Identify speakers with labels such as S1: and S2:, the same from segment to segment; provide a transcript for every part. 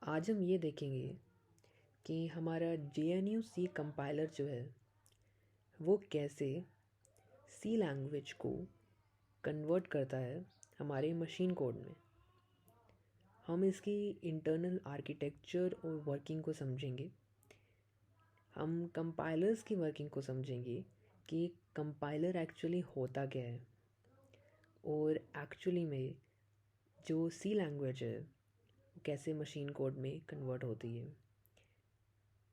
S1: आज हम ये देखेंगे कि हमारा JNU-C कंपाइलर जो है वो कैसे सी लैंग्वेज को कन्वर्ट करता है हमारे मशीन कोड में। हम इसकी इंटरनल आर्किटेक्चर और वर्किंग को समझेंगे। हम कंपाइलर्स की वर्किंग को समझेंगे कि कंपाइलर एक्चुअली होता क्या है और एक्चुअली में जो सी लैंग्वेज है वो कैसे मशीन कोड में कन्वर्ट होती है।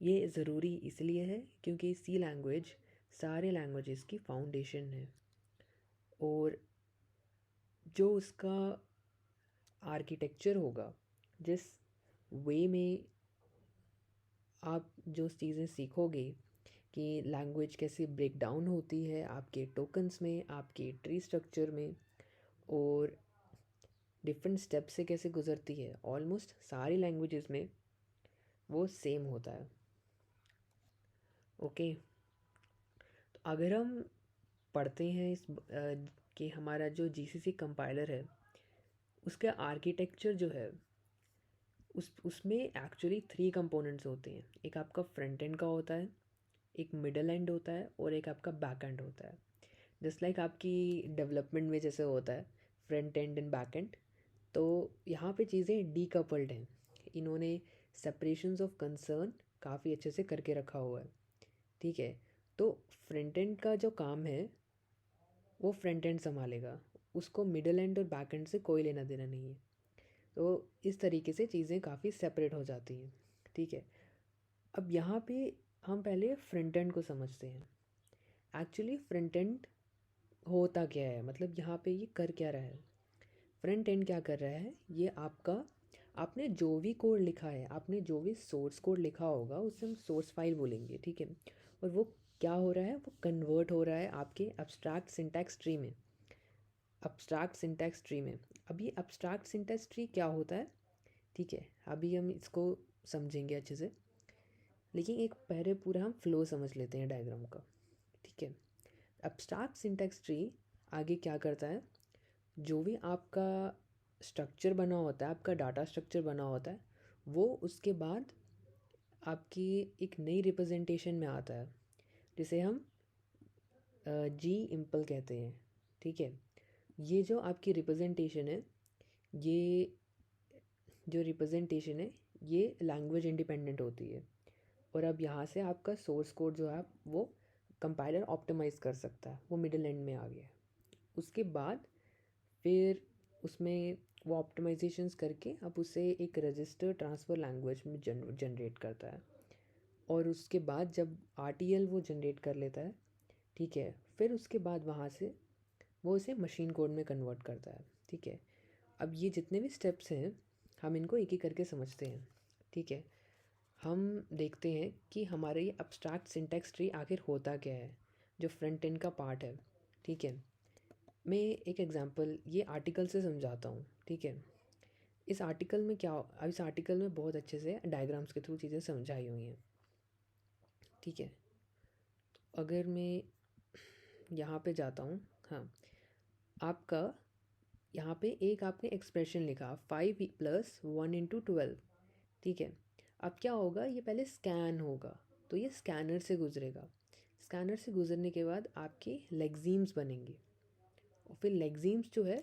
S1: ये ज़रूरी इसलिए है क्योंकि सी लैंग्वेज सारे लैंग्वेजेस की फाउंडेशन है और जो उसका आर्किटेक्चर होगा, जिस वे में आप जो चीज़ें सीखोगे कि लैंग्वेज कैसे ब्रेक डाउन होती है आपके टोकन्स में, आपके ट्री स्ट्रक्चर में और डिफरेंट स्टेप से कैसे गुजरती है, ऑलमोस्ट सारी लैंग्वेजेस में वो सेम होता है। ओके, तो अगर हम पढ़ते हैं कि हमारा जो GCC कंपाइलर है उसका आर्किटेक्चर जो है उसमें एक्चुअली 3 कंपोनेंट्स होते हैं। एक आपका फ्रंट एंड का होता है, एक मिडल एंड होता है और एक आपका बैक एंड होता है। जस्ट लाइक आपकी डेवलपमेंट में जैसे होता है front end and back and, तो यहाँ पे चीज़ें डीकपल्ड हैं। इन्होंने सेपरेशंस ऑफ कंसर्न काफ़ी अच्छे से करके रखा हुआ है। ठीक है, तो फ्रंट एंड का जो काम है वो फ्रंट एंड संभालेगा, उसको मिडल एंड और बैक एंड से कोई लेना देना नहीं है। तो इस तरीके से चीज़ें काफ़ी सेपरेट हो जाती हैं। ठीक है, अब यहाँ पे हम पहले फ्रंट एंड को समझते हैं। एक्चुअली फ्रंट एंड होता क्या है, मतलब यहाँ पे ये कर क्या रहा है। फ्रंट एंड क्या कर रहा है, ये आपका आपने जो भी कोड लिखा है, आपने जो भी सोर्स कोड लिखा होगा उसे हम सोर्स फाइल बोलेंगे। ठीक है, और वो क्या हो रहा है, वो कन्वर्ट हो रहा है आपके एब्स्ट्रैक्ट सिंटैक्स ट्री में। एब्स्ट्रैक्ट सिंटैक्स ट्री में अब ये एब्स्ट्रैक्ट सिंटैक्स ट्री क्या होता है, ठीक है, अभी हम इसको समझेंगे अच्छे से। लेकिन एक पहले पूरा हम फ्लो समझ लेते हैं डायग्राम का। ठीक है, एब्स्ट्रैक्ट सिंटैक्स ट्री आगे क्या करता है, जो भी आपका स्ट्रक्चर बना होता है, आपका डाटा स्ट्रक्चर बना होता है, वो उसके बाद आपकी एक नई रिप्रेजेंटेशन में आता है जिसे हम जी इम्पल कहते हैं। ठीक है, ये जो आपकी रिप्रेजेंटेशन है, ये जो रिप्रेजेंटेशन है ये लैंग्वेज इंडिपेंडेंट होती है। और अब यहाँ से आपका सोर्स कोड जो है वो कंपाइलर ऑप्टिमाइज़ कर सकता है, वो मिडिल एंड में आ गया है। उसके बाद फिर उसमें वो ऑप्टिमाइजेशंस करके अब उसे एक रजिस्टर ट्रांसफ़र लैंग्वेज में जनरेट करता है। और उसके बाद जब RTL वो जनरेट कर लेता है, ठीक है, फिर उसके बाद वहाँ से वो इसे मशीन कोड में कन्वर्ट करता है। ठीक है, अब ये जितने भी स्टेप्स हैं हम इनको एक एक करके समझते हैं। ठीक है, हम देखते हैं कि हमारे ये अब्स्ट्रैक्ट सिंटैक्स ट्री आखिर होता क्या है, जो फ्रंट एंड का पार्ट है। ठीक है, मैं एक एग्जांपल ये आर्टिकल से समझाता हूँ। ठीक है, इस आर्टिकल में क्या, अब इस आर्टिकल में बहुत अच्छे से डायग्राम्स के थ्रू चीज़ें समझाई हुई हैं। ठीक है, अगर मैं यहाँ पे जाता हूँ, हाँ, आपका यहाँ पे एक आपने एक्सप्रेशन लिखा 5+1 × 12। ठीक है, अब क्या होगा, ये पहले स्कैन होगा, तो ये स्कैनर से गुजरेगा। स्कैनर से गुजरने के बाद आपके लेग्जीम्स बनेंगे और फिर लेग्जीम्स जो है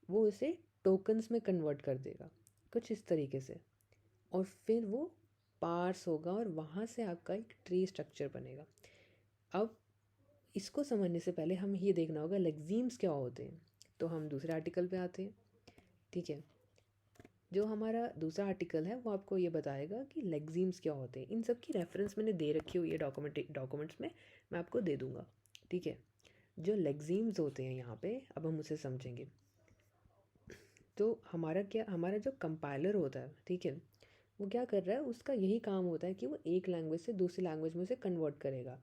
S1: वो इसे टोकन्स में कन्वर्ट कर देगा कुछ इस तरीके से। और फिर वो पार्स होगा और वहाँ से आपका एक ट्री स्ट्रक्चर बनेगा। अब इसको समझने से पहले हम ये देखना होगा लेग्जीम्स क्या होते हैं, तो हम दूसरे आर्टिकल पे आते हैं। ठीक है, जो हमारा दूसरा आर्टिकल है वो आपको ये बताएगा कि लेग्जीम्स क्या होते हैं। इन सब की रेफरेंस मैंने दे रखी हुई है डॉक्यूमेंट्स में, मैं आपको दे दूँगा। ठीक है, जो लेग्जीम्स होते हैं यहाँ पे अब हम उसे समझेंगे। तो हमारा जो कंपाइलर होता है, ठीक है, वो क्या कर रहा है, उसका यही काम होता है कि वो एक लैंग्वेज से दूसरी लैंग्वेज में उसे कन्वर्ट करेगा।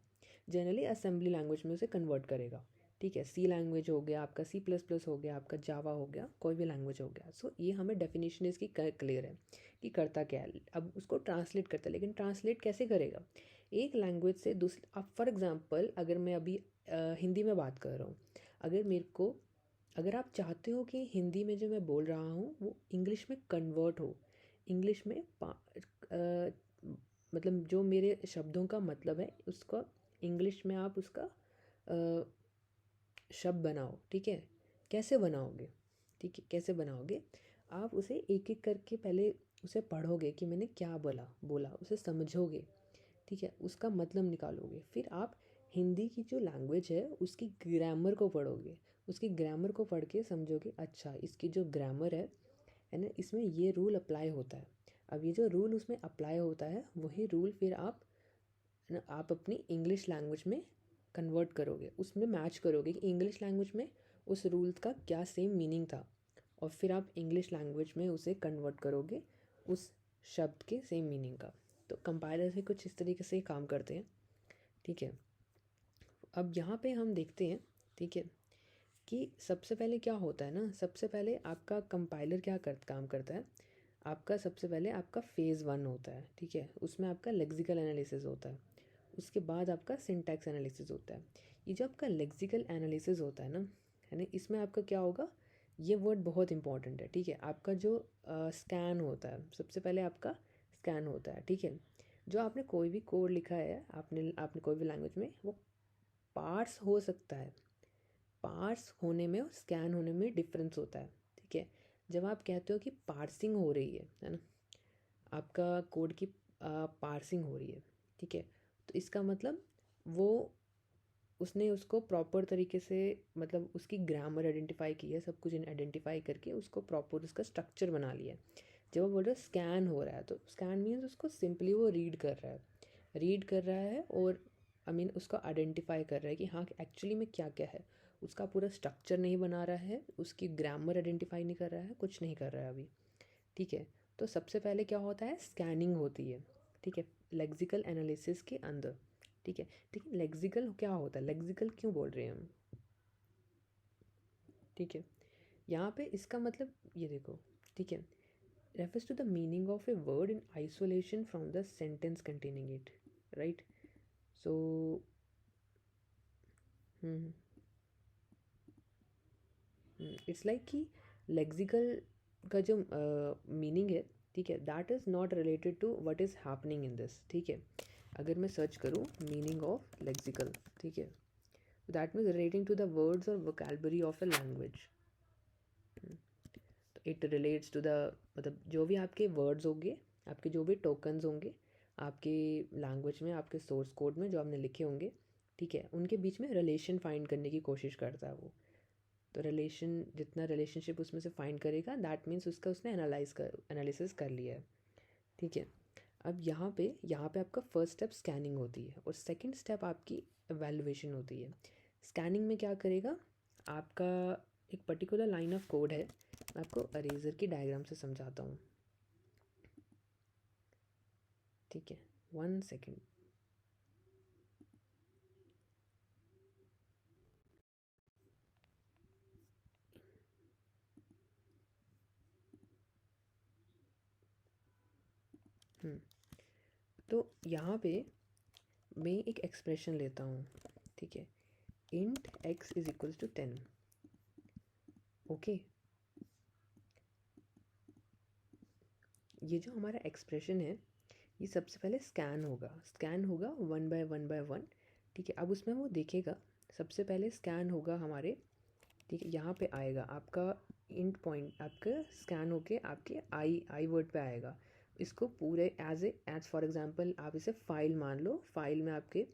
S1: जनरली असेंबली लैंग्वेज में उसे कन्वर्ट करेगा। ठीक है, सी लैंग्वेज हो गया आपका, C++ हो गया आपका, जावा हो गया, कोई भी लैंग्वेज हो गया। सो ये हमें डेफिनेशन इसकी क्लियर है कि करता क्या है। अब उसको ट्रांसलेट करता है, लेकिन ट्रांसलेट कैसे करेगा, एक लैंग्वेज से दूसरी। अब फॉर एग्जांपल अगर मैं अभी हिंदी में बात कर रहा हूँ, अगर आप चाहते हो कि हिंदी में जो मैं बोल रहा हूँ वो इंग्लिश में कन्वर्ट हो, इंग्लिश में मतलब जो मेरे शब्दों का मतलब है उसका इंग्लिश में आप उसका शब्द बनाओ, ठीक है। कैसे बनाओगे, ठीक है, कैसे बनाओगे? आप उसे एक एक करके पहले उसे पढ़ोगे कि मैंने क्या बोला बोला उसे समझोगे, ठीक है, उसका मतलब निकालोगे। फिर आप हिंदी की जो लैंग्वेज है उसकी ग्रामर को पढ़ोगे, उसकी ग्रामर को पढ़ के समझोगे, अच्छा इसकी जो ग्रामर है ना, इसमें ये रूल अप्लाई होता है। अब ये जो रूल उसमें अप्लाई होता है वही रूल फिर आप ना आप अपनी इंग्लिश लैंग्वेज में कन्वर्ट करोगे, उसमें मैच करोगे कि इंग्लिश लैंग्वेज में उस रूल का क्या सेम मीनिंग था, और फिर आप इंग्लिश लैंग्वेज में उसे कन्वर्ट करोगे उस शब्द के सेम मीनिंग का। तो कंपाइलर से कुछ इस तरीके से काम करते हैं, ठीक है। अब यहाँ पे हम देखते हैं, ठीक है, कि सबसे पहले क्या होता है ना, सबसे पहले आपका कंपाइलर काम करता है। आपका सबसे पहले आपका फ़ेज़ 1 होता है, ठीक है, उसमें आपका लेक्सिकल एनालिसिस होता है। उसके बाद आपका सिंटैक्स एनालिसिस होता है। ये जो आपका लेक्सिकल एनालिसिस होता है ना, इसमें आपका क्या होगा, ये वर्ड बहुत इंपॉर्टेंट है, ठीक है। आपका जो स्कैन होता है, सबसे पहले आपका स्कैन होता है, ठीक है। जो आपने कोई भी कोड लिखा है, आपने आपने कोई भी लैंग्वेज में, वो पार्स हो सकता है। पार्स होने में और स्कैन होने में डिफरेंस होता है, ठीक है। जब आप कहते हो कि पार्सिंग हो रही है ना, आपका कोड की पार्सिंग हो रही है, ठीक है, तो इसका मतलब वो उसने उसको प्रॉपर तरीके से, मतलब उसकी ग्रामर आइडेंटिफाई की है, सब कुछ आइडेंटिफाई करके उसको प्रॉपर उसका स्ट्रक्चर बना लिया है। जब वो बोल रहे हो स्कैन हो रहा है, तो स्कैन मीन्स उसको सिंपली वो रीड कर रहा है और आई मीन उसको आइडेंटिफाई कर रहा है कि हाँ एक्चुअली में क्या क्या है। उसका पूरा स्ट्रक्चर नहीं बना रहा है, उसकी ग्रामर आइडेंटिफाई नहीं कर रहा है, कुछ नहीं कर रहा है अभी, ठीक है। तो सबसे पहले क्या होता है, स्कैनिंग होती है, ठीक है, लेक्सिकल एनालिसिस के अंदर, ठीक है। लेकिन लेक्सिकल क्या होता है, लेक्सिकल क्यों बोल रहे हैं हम, ठीक है। यहाँ पे इसका मतलब ये देखो, ठीक है, refers to the meaning of a word in isolation from the sentence containing it, right? So hmm it's like कि लेक्सिकल का जो मीनिंग है, ठीक है, that is not related to what is happening in this, ठीक है। अगर मैं सर्च करूँ मीनिंग ऑफ लेक्सिकल, ठीक है, that means relating to the words और वोकैबुलरी ऑफ अ लैंग्वेज। तो इट रिलेट्स टू द, मतलब जो भी आपके वर्ड्स होंगे, आपके जो भी टोकन्स होंगे आपके लैंग्वेज में, आपके सोर्स कोड में जो आपने लिखे होंगे, ठीक है, उनके बीच में रिलेशन फाइंड करने की कोशिश करता है वो। तो रिलेशन, जितना रिलेशनशिप उसमें से फाइंड करेगा दैट मीन्स उसका उसने एनालिसिस कर लिया है, ठीक है। अब यहाँ पे आपका फर्स्ट स्टेप स्कैनिंग होती है और सेकंड स्टेप आपकी एवेलुएशन होती है। स्कैनिंग में क्या करेगा, आपका एक पर्टिकुलर लाइन ऑफ कोड है, मैं आपको अरेजर की डायग्राम से समझाता हूँ, ठीक है, 1 सेकेंड। तो यहाँ पे मैं एक एक्सप्रेशन लेता हूँ, ठीक है, int x is equals to 10, okay. ये जो हमारा एक्सप्रेशन है, ये सबसे पहले स्कैन होगा 1 बाय 1 ठीक है। अब उसमें वो देखेगा, सबसे पहले स्कैन होगा हमारे, ठीक है, यहाँ पे आएगा आपका इंट पॉइंट, आपका स्कैन होके आपके आई वर्ड पे आएगा। इसको पूरे एज फॉर एग्जांपल आप इसे फाइल मान लो, फाइल में आपके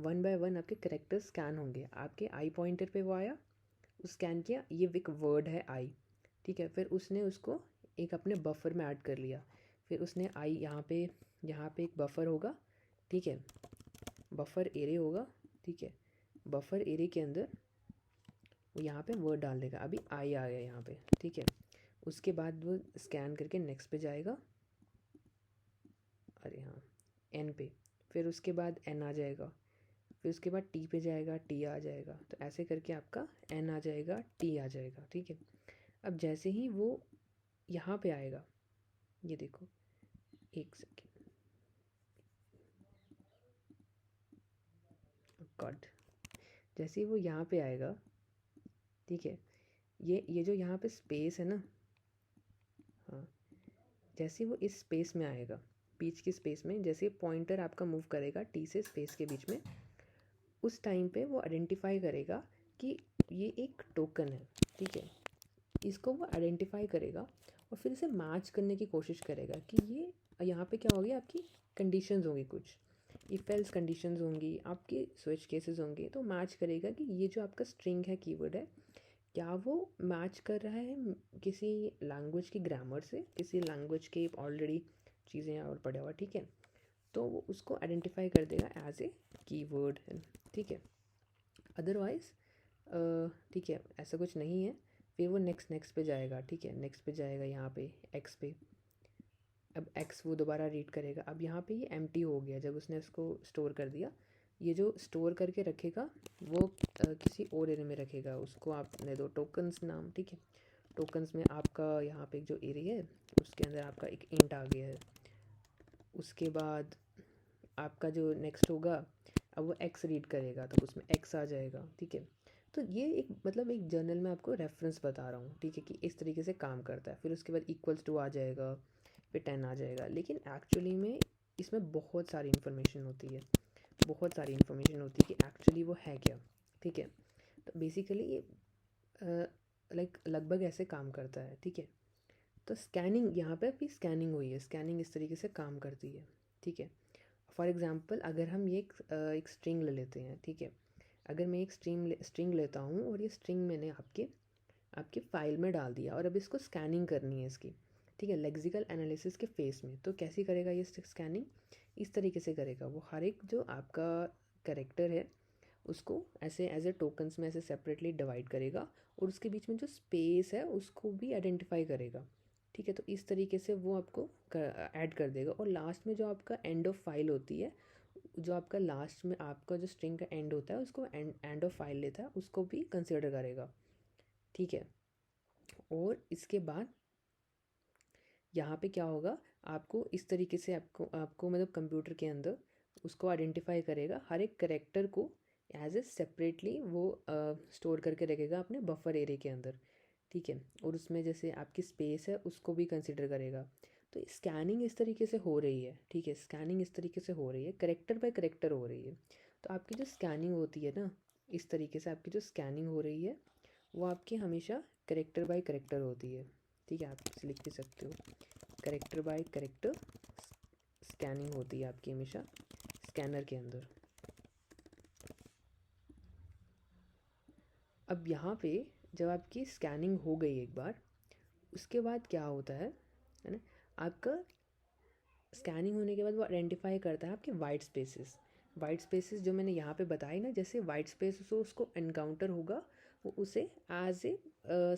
S1: 1 बाय 1 आपके करेक्टर स्कैन होंगे, आपके आई पॉइंटर पे वो आया, उस स्कैन किया, ये एक वर्ड है आई, ठीक है। फिर उसने उसको एक अपने बफर में ऐड कर लिया, फिर उसने आई यहाँ पे एक बफर होगा, ठीक है, बफर एरे होगा, ठीक है। बफर एरे के अंदर वो यहाँ पे वर्ड डाल देगा, अभी आई आ गया यहाँ पे, ठीक है। उसके बाद वो स्कैन करके नेक्स्ट पे जाएगा, अरे हाँ, एन पे, फिर उसके बाद एन आ जाएगा, फिर उसके बाद टी पे जाएगा, टी आ जाएगा, तो ऐसे करके आपका एन आ जाएगा, टी आ जाएगा, ठीक है। अब जैसे ही वो यहाँ पे आएगा, ये देखो, 1 सेकेंड, गॉड, जैसे ही वो यहाँ पे आएगा, ठीक है, ये जो यहाँ पे स्पेस है ना, हाँ, जैसे वो इस स्पेस में आएगा, बीच की स्पेस में, जैसे पॉइंटर आपका मूव करेगा टी से स्पेस के बीच में, उस टाइम पे वो आइडेंटिफाई करेगा कि ये एक टोकन है, ठीक है। इसको वो आइडेंटिफाई करेगा और फिर इसे मैच करने की कोशिश करेगा कि ये यहाँ पे क्या होगी, आपकी कंडीशंस होंगी, कुछ इफ एल्स कंडीशंस होंगी, आपके स्विच केसेस होंगे, तो मैच करेगा कि ये जो आपका स्ट्रिंग है, कीवर्ड है, क्या वो मैच कर रहा है किसी लैंग्वेज की ग्रामर से, किसी लैंग्वेज के ऑलरेडी चीज़ें और पढ़ा हुआ, ठीक है। तो वो उसको आइडेंटिफाई कर देगा एज ए कीवर्ड, ठीक है। अदरवाइज ठीक है, ऐसा कुछ नहीं है। फिर वो नेक्स्ट पे जाएगा, ठीक है, नेक्स्ट पे जाएगा, यहाँ पे एक्स पे। अब एक्स वो दोबारा रीड करेगा। अब यहाँ पे ये एम्प्टी हो गया जब उसने इसको स्टोर कर दिया। ये जो स्टोर करके रखेगा वो किसी और एरे में रखेगा, उसको आपने दो टोकन्स नाम, ठीक है। टोकन्स में आपका यहाँ पे जो एरे है उसके अंदर आपका एक इंट आ गया है। उसके बाद आपका जो नेक्स्ट होगा, अब वो एक्स रीड करेगा तब उसमें एक्स आ जाएगा, ठीक है। तो ये एक मतलब एक जर्नल में आपको रेफरेंस बता रहा हूँ, ठीक है, कि इस तरीके से काम करता है। फिर उसके बाद इक्वल्स टू आ जाएगा, फिर 10 आ जाएगा। लेकिन एक्चुअली में इसमें बहुत सारी इन्फॉर्मेशन होती है, बहुत सारी इन्फॉर्मेशन होती है कि एक्चुअली वो है क्या, ठीक है। तो बेसिकली ये लाइक लगभग ऐसे काम करता है, ठीक है। तो स्कैनिंग, यहाँ पे भी स्कैनिंग हुई है, स्कैनिंग इस तरीके से काम करती है, ठीक है। फॉर एग्ज़ाम्पल अगर हम ये एक स्ट्रिंग ले लेते हैं, ठीक है। अगर मैं एक स्ट्रिंग लेता हूँ और ये स्ट्रिंग मैंने आपके फाइल में डाल दिया और अब इसको स्कैनिंग करनी है इसकी, ठीक है, लेक्सिकल एनालिसिस के फेस में, तो कैसी करेगा ये स्कैनिंग? इस तरीके से करेगा। वो हर एक जो आपका कैरेक्टर है उसको ऐसे एज ए टोकन्स में ऐसे सेपरेटली डिवाइड करेगा और उसके बीच में जो स्पेस है उसको भी आइडेंटिफाई करेगा, ठीक है। तो इस तरीके से वो आपको ऐड कर देगा। और लास्ट में जो आपका एंड ऑफ फाइल होती है, जो आपका लास्ट में आपका जो स्ट्रिंग का एंड होता है उसको एंड ऑफ फाइल लेता है, उसको भी कंसिडर करेगा, ठीक है। और इसके बाद यहाँ पे क्या होगा, आपको इस तरीके से आपको आपको मतलब कंप्यूटर के अंदर उसको आइडेंटिफाई करेगा, हर एक करेक्टर को एज ए सेपरेटली वो स्टोर करके रखेगा अपने बफर एरिया के अंदर, ठीक है। और उसमें जैसे आपकी स्पेस है उसको भी कंसिडर करेगा। तो स्कैनिंग इस तरीके से हो रही है, ठीक है, स्कैनिंग इस तरीके से हो रही है, करेक्टर बाय करेक्टर हो रही है। तो आपकी जो स्कैनिंग होती है ना, इस तरीके से आपकी जो स्कैनिंग हो रही है वो आपकी हमेशा करेक्टर बाय करेक्टर होती है, ठीक है। आप इसे लिख भी सकते हो, करेक्टर बाय करेक्टर स्कैनिंग होती है आपकी हमेशा स्कैनर के अंदर। अब यहाँ पे जब आपकी स्कैनिंग हो गई एक बार, उसके बाद क्या होता है ना, आपका स्कैनिंग होने के बाद वो आइडेंटिफाई करता है आपके वाइट स्पेसेस। वाइट स्पेसेस जो मैंने यहाँ पे बताई ना, जैसे वाइट स्पेस हो उसको एनकाउंटर होगा, वो उसे एज ए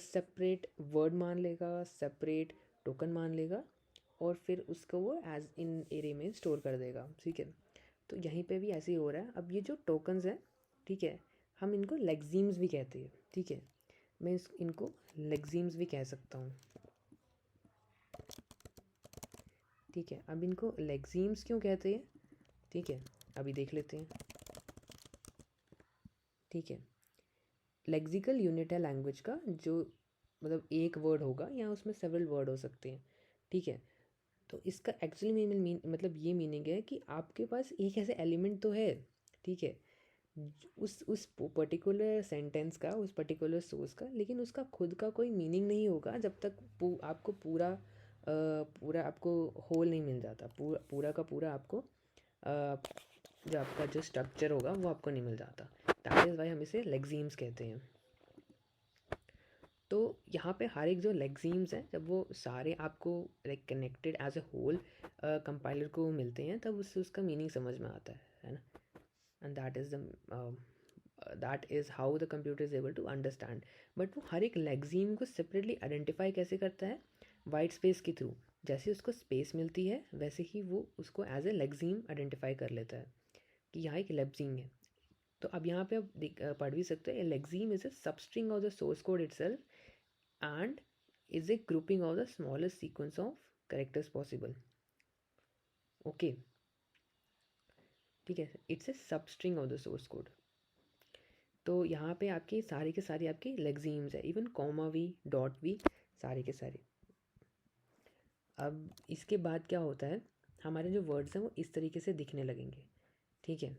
S1: सेपरेट वर्ड मान लेगा, सेपरेट टोकन मान लेगा और फिर उसको वो एज इन एरे में स्टोर कर देगा, ठीक है। तो यहीं पे भी ऐसे ही हो रहा है। अब ये जो टोकन्स हैं, ठीक है, हम इनको लेक्सीम्स भी कहते हैं, ठीक है। मैं इनको लेक्सीम्स भी कह सकता हूँ, ठीक है। अब इनको लेक्सीम्स क्यों कहते हैं, ठीक है, अभी देख लेते हैं, ठीक है। लेक्सिकल यूनिट है लैंग्वेज का, जो मतलब एक वर्ड होगा या उसमें सेवरल वर्ड हो सकते हैं, ठीक है। तो इसका एक्चुअली मतलब ये मीनिंग है कि आपके पास एक ऐसे एलिमेंट तो है, ठीक है, उस पर्टिकुलर सेंटेंस का, उस पर्टिकुलर सोर्स का, लेकिन उसका खुद का कोई मीनिंग नहीं होगा जब तक आपको पूरा आपको होल नहीं मिल जाता, पूरा का पूरा आपको जो आपका जो स्ट्रक्चर होगा वो आपको नहीं मिल जाता। दैट इज़ वाई हम इसे लेक्सीम्स कहते हैं। तो यहाँ पे हर एक जो लेक्सीम्स हैं, जब वो सारे आपको like connected as a whole compiler को मिलते हैं, तब उससे उसका मीनिंग समझ में आता है ना। And that is how the computer is able to understand. But वो हर एक लेक्सीम को सेपरेटली आइडेंटिफाई कैसे करता है? वाइट स्पेस के थ्रू। जैसे उसको स्पेस मिलती है वैसे ही वो उसको एज ए लेक्सीम आइडेंटिफाई कर लेता है कि यहाँ एक लेक्सीम है। तो अब यहाँ पे आप पढ़ भी सकते हैं, lexeme is a substring of the source code itself and is a grouping of the smallest sequence of characters possible. Okay, ठीक है, it's a substring of the source code. तो यहाँ पे आपकी सारी के सारी आपकी लेक्सीम्स है, इवन कॉमा भी, डॉट भी, सारे के सारे। अब इसके बाद क्या होता है, हमारे जो वर्ड्स हैं वो इस तरीके से दिखने लगेंगे। ठीक है,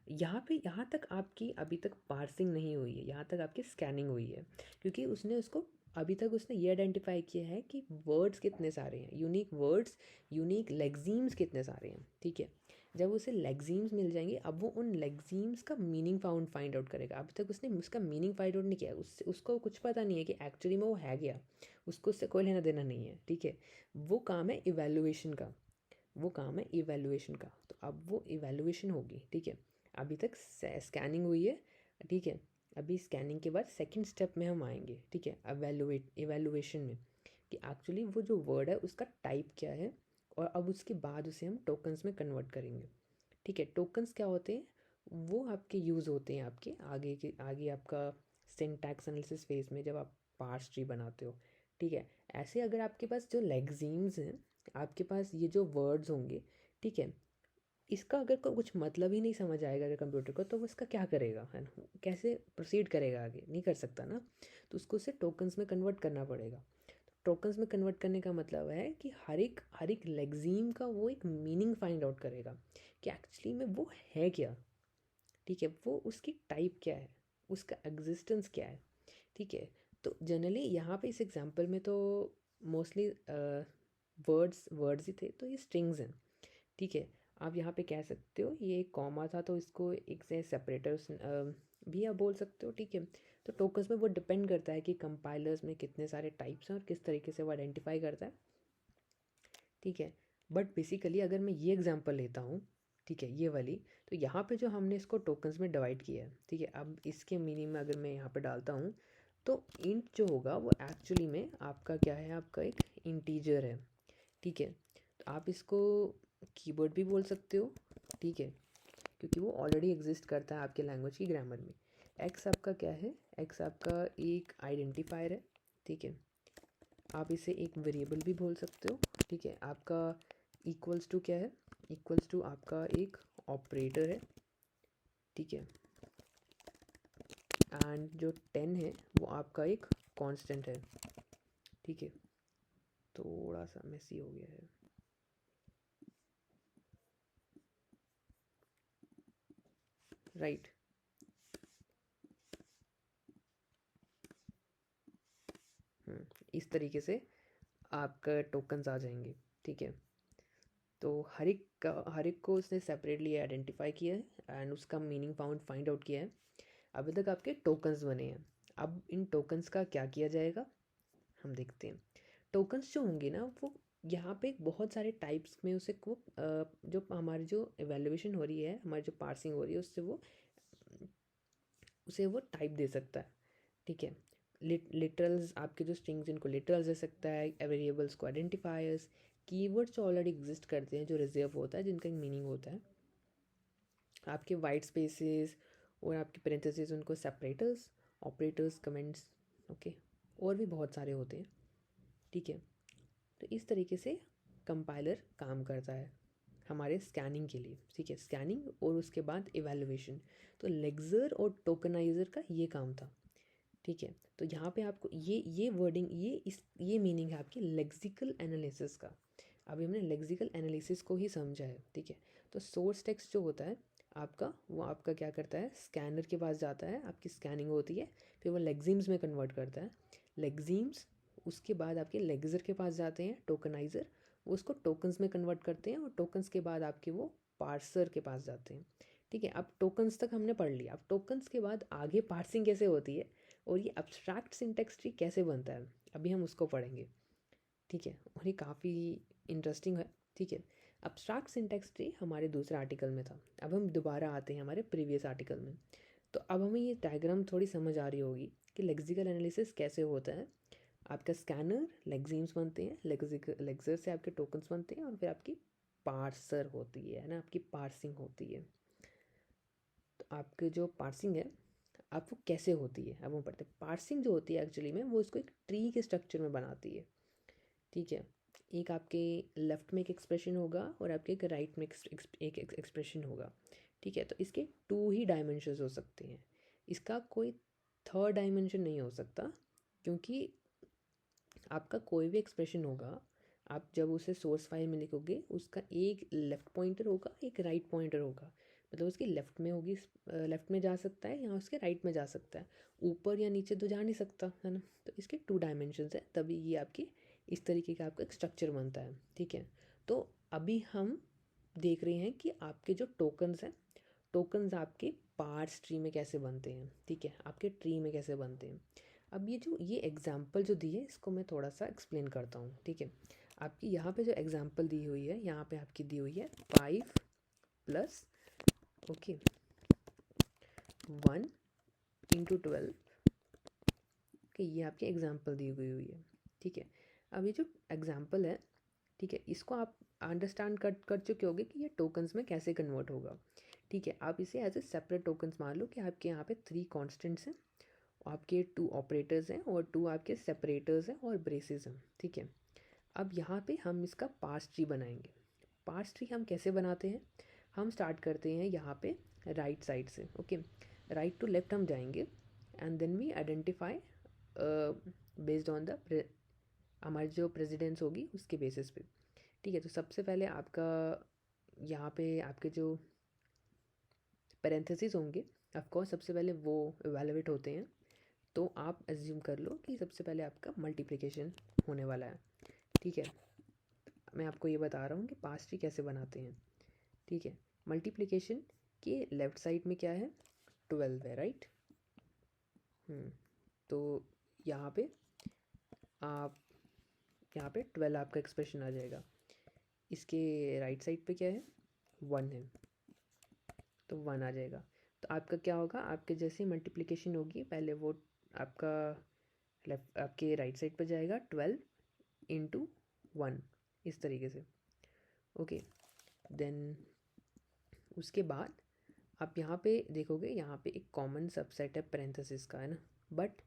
S1: यहाँ तक आपकी अभी तक पार्सिंग नहीं हुई है, यहाँ तक आपकी स्कैनिंग हुई है, क्योंकि उसने उसको अभी तक उसने ये आइडेंटिफाई किया है कि वर्ड्स कितने सारे हैं, यूनिक वर्ड्स, यूनिक लेक्सीम्स कितने सारे हैं। ठीक है, जब उसे लेक्सीम्स मिल जाएंगे, अब वो उन लेक्सीम्स का मीनिंग फाइंड आउट करेगा। अभी तक उसने उसका मीनिंग फाइंड आउट नहीं किया, उसको कुछ पता नहीं है कि एक्चुअली में वो है क्या, उसको उससे कोई लेना देना नहीं है। ठीक है, वो काम है इवेल्युएशन का, वो काम है इवेल्युएशन का। तो अब वो इवेल्युएशन होगी। ठीक है, अभी तक स्कैनिंग हुई है। ठीक है, अभी स्कैनिंग के बाद सेकंड स्टेप में हम आएंगे। ठीक है, इवेल्युएशन में, कि एक्चुअली वो जो वर्ड है उसका टाइप क्या है, और अब उसके बाद उसे हम टोकन्स में कन्वर्ट करेंगे। ठीक है, टोकन्स क्या होते हैं, वो आपके यूज़ होते हैं आपके आगे आपका सिंटैक्स एनालिसिस फेज में, जब आप पार्स ट्री बनाते हो। ठीक है, ऐसे अगर आपके पास जो लेक्सीम्स हैं, आपके पास ये जो वर्ड्स होंगे, ठीक है, इसका अगर कुछ मतलब ही नहीं समझ आएगा अगर कंप्यूटर को, तो वो इसका क्या करेगा, है ना, कैसे प्रोसीड करेगा, आगे नहीं कर सकता ना। तो उसको उसे टोकन्स में कन्वर्ट करना पड़ेगा। टोकन्स में कन्वर्ट करने का मतलब है कि हर एक लेक्सीम का वो एक मीनिंग फाइंड आउट करेगा कि एक्चुअली में वो है क्या। ठीक है, वो उसकी टाइप क्या है, उसका एग्जिस्टेंस क्या है। ठीक है, तो जनरली यहाँ पे इस एग्जांपल में तो मोस्टली वर्ड्स वर्ड्स ही थे, तो ये स्ट्रिंग्स हैं। ठीक है, आप यहाँ पे कह सकते हो ये एक कॉमा था, तो इसको एक से सेपरेटर्स भी आप बोल सकते हो। ठीक है, तो टोकन्स में वो डिपेंड करता है कि कंपाइलर्स में कितने सारे टाइप्स हैं और किस तरीके से वो आइडेंटिफाई करता है। ठीक है, बट बेसिकली अगर मैं ये एग्जांपल लेता हूँ, ठीक है, ये वाली, तो यहाँ पे जो हमने इसको टोकन्स में डिवाइड किया है, ठीक है, अब इसके मीनिंग में अगर मैं यहाँ पे डालता हूँ, तो इंट जो होगा वो एक्चुअली में आपका क्या है, आपका एक इंटीजर है। ठीक है, तो आप इसको कीवर्ड भी बोल सकते हो। ठीक है, क्योंकि वो ऑलरेडी एग्जिस्ट करता है आपके लैंग्वेज की ग्रामर में। एक्स आपका क्या है, एक्स आपका एक आइडेंटिफायर है। ठीक है, आप इसे एक वेरिएबल भी बोल सकते हो। ठीक है, आपका इक्वल्स टू क्या है, इक्वल्स टू आपका एक ऑपरेटर है। ठीक है, एंड जो 10 है वो आपका एक कांस्टेंट है। ठीक है, थोड़ा सा मेसी हो गया है। राइट, इस तरीके से आपका टोकन्स आ जाएंगे। ठीक है, तो हर एक को उसने सेपरेटली आइडेंटिफाई किया है एंड उसका मीनिंग फाइंड आउट किया है। अभी तक आपके टोकन्स बने हैं। अब इन टोकन्स का क्या किया जाएगा, हम देखते हैं। टोकन्स जो होंगे ना, वो यहाँ पे बहुत सारे टाइप्स में उसे को जो हमारी जो एवेल्युएशन हो रही है, हमारी जो पार्सिंग हो रही है, उससे वो उसे वो टाइप दे सकता है। ठीक है, लिटरल्स, आपके जो स्ट्रिंग्स, इनको लिटरल्स दे सकता है, वेरिएबल्स को आइडेंटिफायर्स, कीवर्ड्स जो ऑलरेडी एग्जिस्ट करते हैं, जो रिजर्व होता है, जिनका एक मीनिंग होता है, आपके वाइट स्पेसेस और आपके पेरेंथेसिस, उनको सेपरेटर्स, ऑपरेटर्स, कमेंट्स। ओके, और भी बहुत सारे होते हैं। ठीक है, तो इस तरीके से कंपाइलर काम करता है हमारे स्कैनिंग के लिए। ठीक है, स्कैनिंग और उसके बाद इवैल्यूएशन। तो लेक्सर और टोकनाइजर का ये काम था। ठीक है, तो यहाँ पे आपको ये वर्डिंग, ये मीनिंग है आपकी लेक्सिकल एनालिसिस का। अभी हमने लेक्सिकल एनालिसिस को ही समझा है। ठीक है, तो सोर्स टेक्स्ट जो होता है आपका, वो आपका क्या करता है, स्कैनर के पास जाता है, आपकी स्कैनिंग होती है, फिर वो लेक्सिम्स में कन्वर्ट करता है। लेक्सिम्स उसके बाद आपके लेक्सर के पास जाते हैं, टोकनाइज़र, वो उसको टोकन्स में कन्वर्ट करते हैं, और टोकन्स के बाद आपके वो पार्सर के पास जाते हैं। ठीक है, अब टोकन्स तक हमने पढ़ लिया। अब टोकन्स के बाद आगे पार्सिंग कैसे होती है और ये अब्स्ट्रैक्ट सिंटेक्स ट्री कैसे बनता है, अभी हम उसको पढ़ेंगे। ठीक है, और ये काफ़ी इंटरेस्टिंग है। ठीक है, अब्स्ट्रैक्ट सिंटेक्स ट्री हमारे दूसरे आर्टिकल में था। अब हम दोबारा आते हैं हमारे प्रीवियस आर्टिकल में। तो अब हमें ये डायग्राम थोड़ी समझ आ रही होगी कि लेक्सिकल एनालिसिस कैसे होता है। आपका स्कैनर, लेक्सीम्स बनते हैं, लेक्सर से आपके टोकन्स बनते हैं, और फिर आपकी पार्सर होती है ना, आपकी पार्सिंग होती है। तो आपके जो पार्सिंग है, अब वो कैसे होती है, अब हम पढ़ते हैं। पार्सिंग जो होती है एक्चुअली में, वो इसको एक ट्री के स्ट्रक्चर में बनाती है। ठीक है, एक आपके लेफ्ट में एक एक्सप्रेशन होगा और आपके एक राइट में एक एक्सप्रेशन होगा। ठीक है, तो इसके टू ही डायमेंशंस हो सकते हैं, इसका कोई थर्ड डायमेंशन नहीं हो सकता, क्योंकि आपका कोई भी एक्सप्रेशन होगा, आप जब उसे सोर्स फाइल में लिखोगे उसका एक लेफ़्ट पॉइंटर होगा, एक राइट पॉइंटर होगा। मतलब उसकी लेफ़्ट में होगी, लेफ़्ट में जा सकता है या उसके राइट में जा सकता है, ऊपर या नीचे तो जा नहीं सकता है ना। तो इसके 2 डायमेंशंस है, तभी ये आपकी इस तरीके का आपका एक स्ट्रक्चर बनता है, ठीक है। तो अभी हम देख रहे हैं कि आपके जो टोकन्स हैं, टोकन्स आपके पार्स ट्री में कैसे बनते हैं, ठीक है, आपके ट्री में कैसे बनते हैं। अब ये एग्जाम्पल जो दी है इसको मैं थोड़ा सा एक्सप्लेन करता हूँ, ठीक है। आपकी यहाँ पे जो एग्जाम्पल दी हुई है, यहाँ पे आपकी दी हुई है 5 प्लस ओके 1 इंटू 12, ओके, ये आपकी एग्जाम्पल दी हुई है, ठीक है। अब ये जो एग्जाम्पल है, ठीक है, इसको आप अंडरस्टैंड कर चुके होगे कि ये टोकन्स में कैसे कन्वर्ट होगा, ठीक है। आप इसे एज ए सेपरेट टोकन्स मान लो कि आपके यहाँ पे 3 कॉन्स्टेंट्स हैं, आपके 2 ऑपरेटर्स हैं और 2 आपके सेपरेटर्स हैं और ब्रेसेस हैं, ठीक है। अब यहाँ पे हम इसका पार्स ट्री बनाएंगे। पार्स ट्री हम कैसे बनाते हैं, हम स्टार्ट करते हैं यहाँ पे राइट साइड से, ओके, राइट टू लेफ्ट हम जाएंगे and then we identify based on the हमारी जो प्रेसिडेंस होगी उसके बेसिस पे, ठीक है। तो सबसे पहले आपका यहाँ पे आपके जो पैरेंथेसिस होंगे, ऑफ कोर्स सबसे पहले वो इवैल्यूएट होते हैं। तो आप एज्यूम कर लो कि सबसे पहले आपका मल्टीप्लिकेशन होने वाला है, ठीक है। मैं आपको ये बता रहा हूँ कि पास ट्री कैसे बनाते हैं, ठीक है। मल्टीप्लिकेशन के लेफ़्ट साइड में क्या है, 12 है, राइट। तो यहाँ पे आप यहाँ पे 12 आपका एक्सप्रेशन आ जाएगा। इसके राइट साइड पे क्या है, 1 है, तो 1 आ जाएगा। तो आपका क्या होगा, आपके जैसे मल्टीप्लिकेशन होगी पहले वो आपका लेफ्ट आपके राइट साइड पे जाएगा 12 इंटू 1, इस तरीके से, ओके। देन उसके बाद आप यहाँ पे देखोगे, यहाँ पे एक कॉमन सबसेट है पैरेंथेसिस का, है ना। But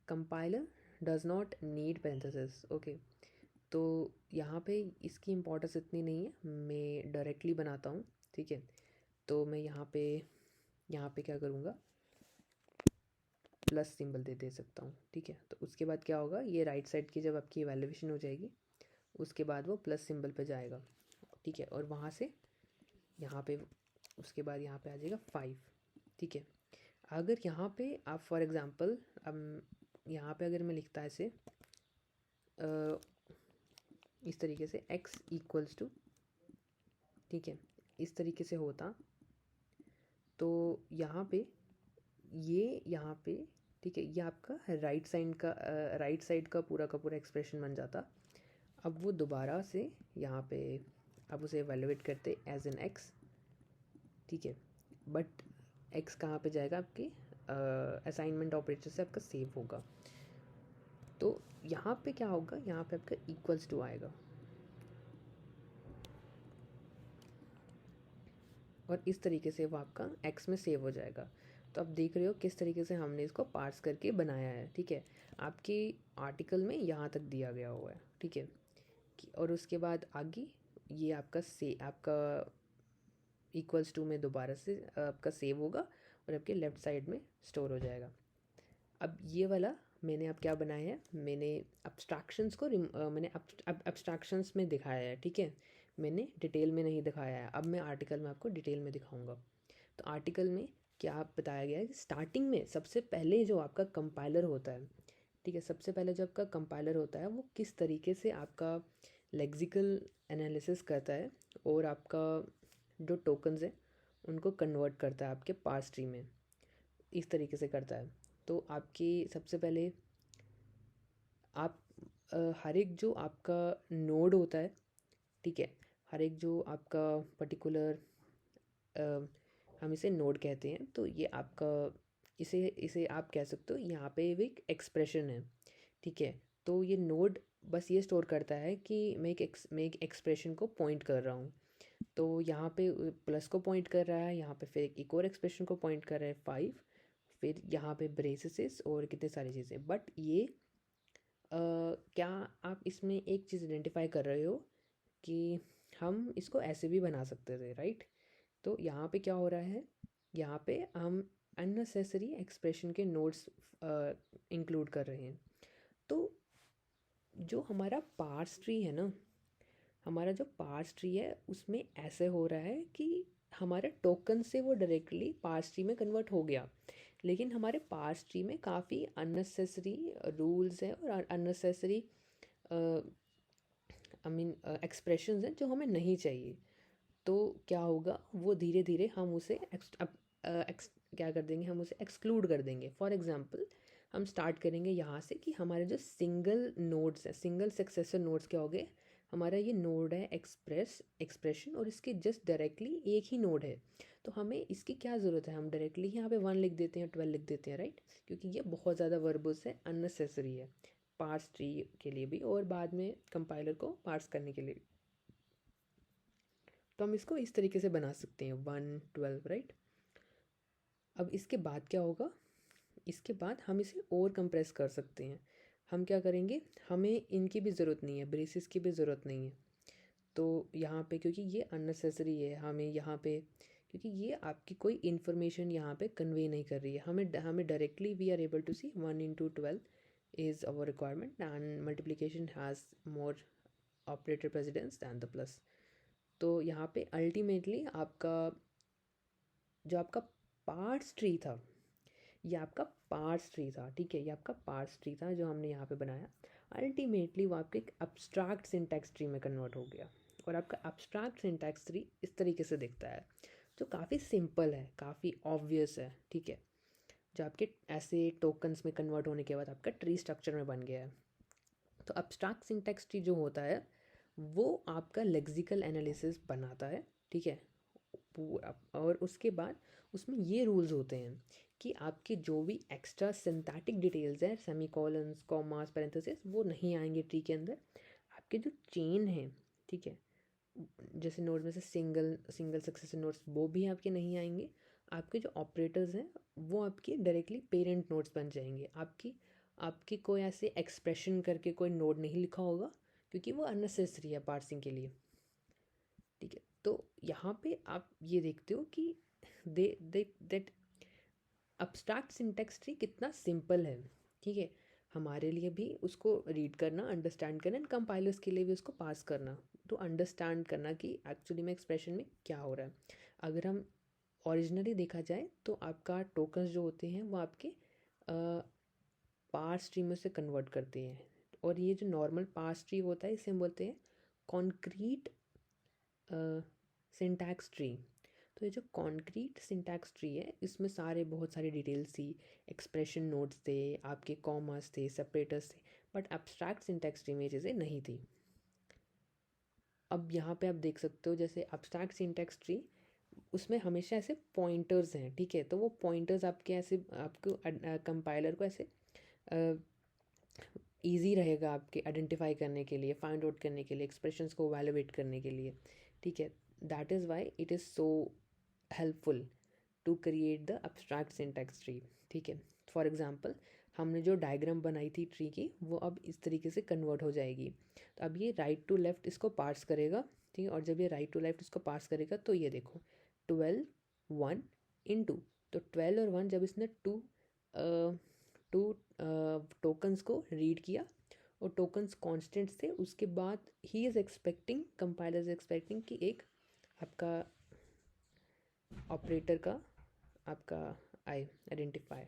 S1: compiler does not need parenthesis, okay. तो यहाँ पे इसकी इम्पोर्टेंस इतनी नहीं है, मैं डायरेक्टली बनाता हूँ, ठीक है। तो मैं यहाँ पे क्या करूँगा, प्लस सिंबल दे सकता हूँ, ठीक है। तो उसके बाद क्या होगा, ये राइट साइड की जब आपकी इवैल्यूएशन हो जाएगी उसके बाद वो प्लस सिंबल पे जाएगा, ठीक है। और वहाँ से यहाँ पे उसके बाद यहाँ पे आ जाएगा 5, ठीक है। अगर यहाँ पे आप फॉर एग्ज़ाम्पल अब यहाँ पे अगर मैं लिखता ऐसे इस तरीके से x इक्वल्स टू, ठीक है, इस तरीके से होता, तो यहाँ पे यहाँ पे, ठीक है, ये आपका राइट साइड का पूरा एक्सप्रेशन बन जाता। अब वो दोबारा से यहाँ पे आप उसे एवेलुएट करते एज एन एक्स, ठीक है। बट एक्स कहाँ पे जाएगा, आपके असाइनमेंट ऑपरेटर से आपका सेव होगा। तो यहाँ पे क्या होगा, यहाँ पे आपका इक्वल्स टू आएगा और इस तरीके से वो आपका एक्स में सेव हो जाएगा। तो आप देख रहे हो किस तरीके से हमने इसको पार्स करके बनाया है, ठीक है। आपके आर्टिकल में यहाँ तक दिया गया हुआ है, ठीक है। और उसके बाद आगे ये आपका इक्वल्स टू में दोबारा से आपका सेव होगा और आपके लेफ़्ट साइड में स्टोर हो जाएगा। अब ये वाला मैंने अब क्या बनाया है, मैंने अब्स्ट्रैक्शंस को मैंने अब्स्ट्रैक्शंस में दिखाया है, ठीक है। मैंने डिटेल में नहीं दिखाया है, अब मैं आर्टिकल में आपको डिटेल में दिखाऊंगा। तो आर्टिकल में क्या बताया गया है कि स्टार्टिंग में सबसे पहले जो आपका कंपाइलर होता है, ठीक है, सबसे पहले जो आपका कंपाइलर होता है वो किस तरीके से आपका लेक्सिकल एनालिसिस करता है और आपका जो टोकन्स है उनको कन्वर्ट करता है आपके पार्स ट्री में, इस तरीके से करता है। तो आपकी सबसे पहले आप हर एक जो आपका नोड होता है, ठीक है, हर एक जो आपका पर्टिकुलर हम इसे नोड कहते हैं, तो ये आपका इसे इसे आप कह सकते हो यहाँ पे एक एक्सप्रेशन है, ठीक है। तो ये नोड बस ये स्टोर करता है कि मैं एक एक्सप्रेशन को पॉइंट कर रहा हूँ। तो यहाँ पे प्लस को पॉइंट कर रहा है, यहाँ पे फिर एक और एक्सप्रेशन को पॉइंट कर रहा है 5, फिर यहाँ पे ब्रेसेस और कितने सारी चीज़ें। बट ये क्या आप इसमें एक चीज़ आइडेंटिफाई कर रहे हो कि हम इसको ऐसे भी बना सकते थे, राइट। तो यहाँ पे क्या हो रहा है, यहाँ पे हम अननेसेसरी एक्सप्रेशन के नोट्स इंक्लूड कर रहे हैं। तो जो हमारा पार्स ट्री है ना, हमारा जो पार्स ट्री है उसमें ऐसे हो रहा है कि हमारे टोकन से वो डायरेक्टली पार्स ट्री में कन्वर्ट हो गया, लेकिन हमारे पार्स ट्री में काफ़ी अननेसेसरी रूल्स हैं और अननेसेसरी एक्सप्रेशंस हैं जो हमें नहीं चाहिए। तो क्या होगा, वो धीरे धीरे हम उसे क्या कर देंगे, हम उसे एक्सक्लूड कर देंगे। फॉर एग्जांपल हम स्टार्ट करेंगे यहाँ से कि हमारे जो सिंगल नोड्स है, सिंगल सक्सेसर नोड्स क्या हो गए, हमारा ये नोड है एक्सप्रेशन और इसके जस्ट डायरेक्टली एक ही नोड है। तो हमें इसकी क्या ज़रूरत है, हम डायरेक्टली यहाँ पे 1 लिख देते हैं, 12 लिख देते हैं, राइट, क्योंकि ये बहुत ज़्यादा वर्बोस है, अननेसेसरी है पार्स ट्री के लिए भी और बाद में कंपाइलर को पार्स करने के लिए। तो हम इसको इस तरीके से बना सकते हैं 1 12, राइट। अब इसके बाद क्या होगा, इसके बाद हम इसे और कंप्रेस कर सकते हैं। हम क्या करेंगे, हमें इनकी भी ज़रूरत नहीं है, ब्रेसेस की भी ज़रूरत नहीं है। तो यहाँ पे क्योंकि ये अननेसेसरी है, हमें यहाँ पे क्योंकि ये आपकी कोई इन्फॉर्मेशन यहाँ पे कन्वे नहीं कर रही है, हमें directly we are able to see 1 into 12 is our requirement and multiplication has more operator precedence than the plus. तो यहाँ पे अल्टीमेटली आपका जो आपका पार्ट्स ट्री था, ये आपका पार्ट्स ट्री था, ठीक है, ये आपका पार्ट्स ट्री था जो हमने यहाँ पे बनाया। अल्टीमेटली वो आपके एक अब्स्ट्रैक्ट सिंटैक्स ट्री में कन्वर्ट हो गया और आपका अब्स्ट्रैक्ट सिंटैक्स ट्री इस तरीके से दिखता है, जो काफ़ी सिंपल है, काफ़ी ऑब्वियस है, ठीक है, जो आपके ऐसे टोकन्स में कन्वर्ट होने के बाद आपका ट्री स्ट्रक्चर में बन गया है। तो अब्स्ट्रैक्ट सिंटैक्स ट्री जो होता है वो आपका लेक्सिकल एनालिसिस बनाता है, ठीक है, और उसके बाद उसमें ये रूल्स होते हैं कि आपके जो भी एक्स्ट्रा सिंथेटिक डिटेल्स हैं, सेमीकोलन्स, कॉमास, पैरेंथेसिस, वो नहीं आएंगे ट्री के अंदर। आपके जो चेन है, ठीक है, जैसे नोड में से सिंगल सिंगल सक्सेसिव नोड्स वो भी आपके नहीं आएंगे। आपके जो ऑपरेटर्स हैं वो आपके डायरेक्टली पेरेंट नोड्स बन जाएंगे। आपकी कोई ऐसे एक्सप्रेशन करके कोई नोड नहीं लिखा होगा क्योंकि वो अननेसेसरी है पार्सिंग के लिए, ठीक है। तो यहाँ पे आप ये देखते हो कि दे दे दैट अब्स्ट्रैक्ट सिंटैक्स ट्री कितना सिंपल है, ठीक है, हमारे लिए भी उसको रीड करना, अंडरस्टैंड करना एंड कंपाइलर्स के लिए भी उसको पास करना, तो अंडरस्टैंड करना कि एक्चुअली में एक्सप्रेशन में क्या हो रहा है। अगर हम ओरिजिनली देखा जाए तो आपका टोकन्स जो होते हैं वो आपके पार्स ट्री में से कन्वर्ट करते हैं, और ये जो नॉर्मल पार्स ट्री होता है इसे हम बोलते हैं कॉन्क्रीट सिंटैक्स ट्री। तो ये जो कॉन्क्रीट सिंटैक्स ट्री है इसमें बहुत सारी डिटेल्स थी, एक्सप्रेशन नोड्स थे, आपके कॉमास थे, सेपरेटर्स थे, बट एब्स्ट्रैक्ट सिंटैक्स ट्री में ये चीज़ें नहीं थी। अब यहाँ पे आप देख सकते हो जैसे एब्स्ट्रैक्ट सिंटैक्स ट्री, उसमें हमेशा ऐसे पॉइंटर्स हैं, ठीक है, तो वो पॉइंटर्स आपके ऐसे आपको कंपाइलर को ऐसे ईजी रहेगा आपके आइडेंटिफाई करने के लिए, फाइंड आउट करने के लिए, एक्सप्रेशंस को वैलिडेट करने के लिए, ठीक है। That is why it is so helpful to create the abstract syntax tree, ठीक है। फॉर एग्जांपल हमने जो डायग्राम बनाई थी ट्री की वो अब इस तरीके से कन्वर्ट हो जाएगी। तो अब ये राइट टू लेफ़्ट इसको पार्स करेगा, ठीक है, और जब ये राइट टू लेफ़्ट इसको पार्स करेगा तो ये देखो 12 1 इन 2, तो 12 और 1 जब इसने टू टोकन्स को रीड किया और टोकन्स कांस्टेंट्स थे, उसके बाद he is expecting, compiler is expecting कि एक आपका ऑपरेटर का आपका आई आइडेंटिफाई